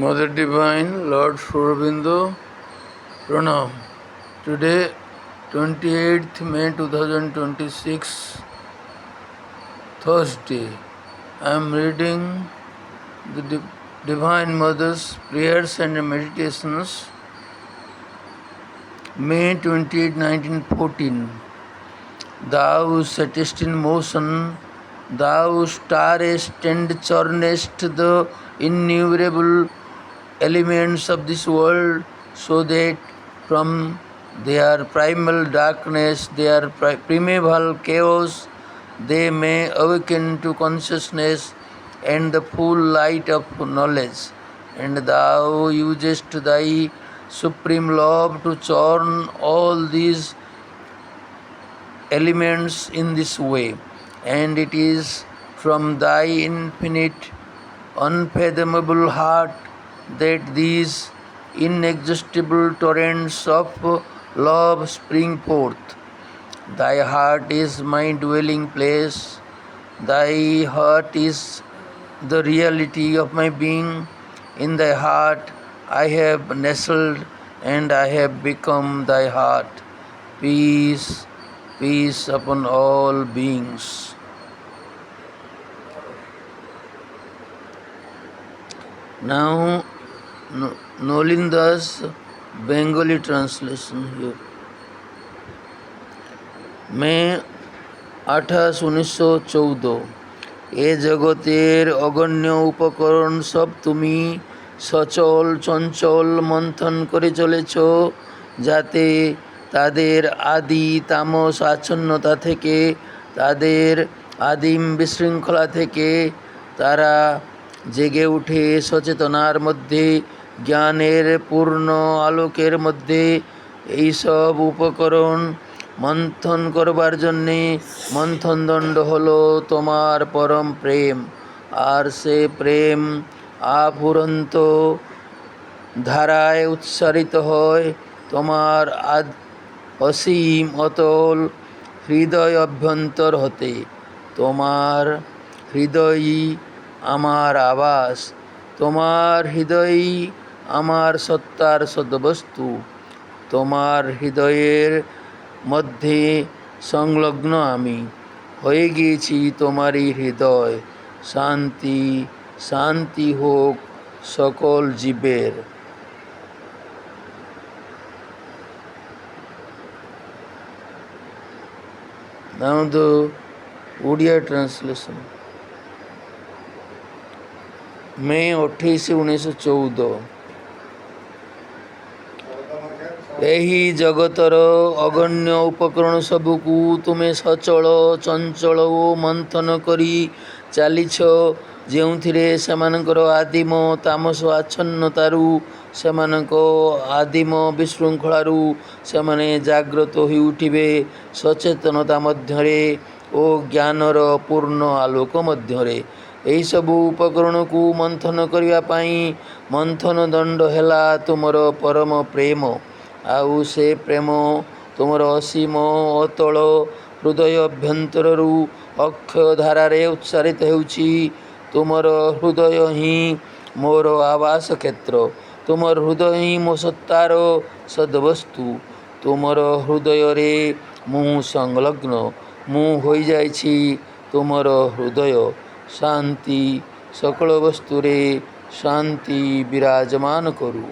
Mother Divine, Lord Shurbindo, Pranam. Today, 28th May 2026, Thursday. I am reading the Divine Mother's Prayers and Meditations, May 28, 1914. Thou settest in motion, thou starest and churnest the innumerable elements of this world, so that from their primal darkness, their primeval chaos, they may awaken to consciousness and the full light of knowledge. And thou usest thy supreme love to churn all these elements in this way, and it is from thy infinite, unfathomable heart that these inexhaustible torrents of love spring forth. Thy heart is my dwelling place. Thy heart is the reality of my being. In thy heart I have nestled, and I have become thy heart. Peace, peace upon all beings. Now, Nolinda's Bengali translation here. May 28, 1914। এ জগতের অগণ্য উপকরণ সব তুমি সচল চঞ্চল মন্থন করে চলেছ, যাতে তাদের আদি তামস আচ্ছন্নতা থেকে, তাদের আদিম বিশৃঙ্খলা থেকে তারা জেগে উঠে সচেতনার মধ্যে, জ্ঞানের পূর্ণ আলোকের মধ্যে। এইসব উপকরণ মন্থন করবার জন্যে মন্থনদণ্ড হলো তোমার পরম প্রেম, আর সে প্রেম আফুরন্ত ধারায় উচ্চারিত হয় তোমার অসীম অতল হৃদয় অভ্যন্তর হতে। তোমার হৃদয়ই আমার আবাস, তোমার হৃদয়ই আমার সত্তার সদবস্তু। তোমার হৃদয়ের মধ্যে সংলগ্ন আমি হয়ে গিয়েছি তোমারই হৃদয়। শান্তি, শান্তি হোক সকল জীবের। Now the Odia translation. May 28, 1914। ଏହି ଜଗତର ଅଗଣ୍ୟ ଉପକରଣ ସବୁକୁ ତୁମେ ସଚଳ ଚଞ୍ଚଳ ଓ ମନ୍ଥନ କରି ଚାଲିଛ, ଯେଉଁଥିରେ ସେମାନଙ୍କର ଆଦିମ ତାମସ ଆଚ୍ଛନ୍ନତାରୁ, ସେମାନଙ୍କ ଆଦିମ ବିଶୃଙ୍ଖଳାରୁ ସେମାନେ ଜାଗ୍ରତ ହୋଇ ଉଠିବେ ସଚେତନତା ମଧ୍ୟରେ ଓ ଜ୍ଞାନର ପୂର୍ଣ୍ଣ ଆଲୋକ ମଧ୍ୟରେ। ଏହିସବୁ ଉପକରଣକୁ ମନ୍ଥନ କରିବା ପାଇଁ ମନ୍ଥନ ଦଣ୍ଡ ହେଲା ତୁମର ପରମ ପ୍ରେମ, ଆଉ ସେ ପ୍ରେମ ତୁମର ଅସୀମ ଅତଳ ହୃଦୟ ଅଭ୍ୟନ୍ତରରୁ ଅକ୍ଷୟ ଧାରାରେ ଉଚ୍ଚାରିତ ହେଉଛି। ତୁମର ହୃଦୟ ହିଁ ମୋର ଆବାସ କ୍ଷେତ୍ର, ତୁମର ହୃଦୟ ହିଁ ମୋ ସତ୍ତାର ସଦବସ୍ତୁ। ତୁମର ହୃଦୟରେ ମୁଁ ସଂଲଗ୍ନ, ମୁଁ ହୋଇଯାଇଛି ତୁମର ହୃଦୟ। ଶାନ୍ତି, ସକଳ ବସ୍ତୁରେ ଶାନ୍ତି ବିରାଜମାନ କରୁ।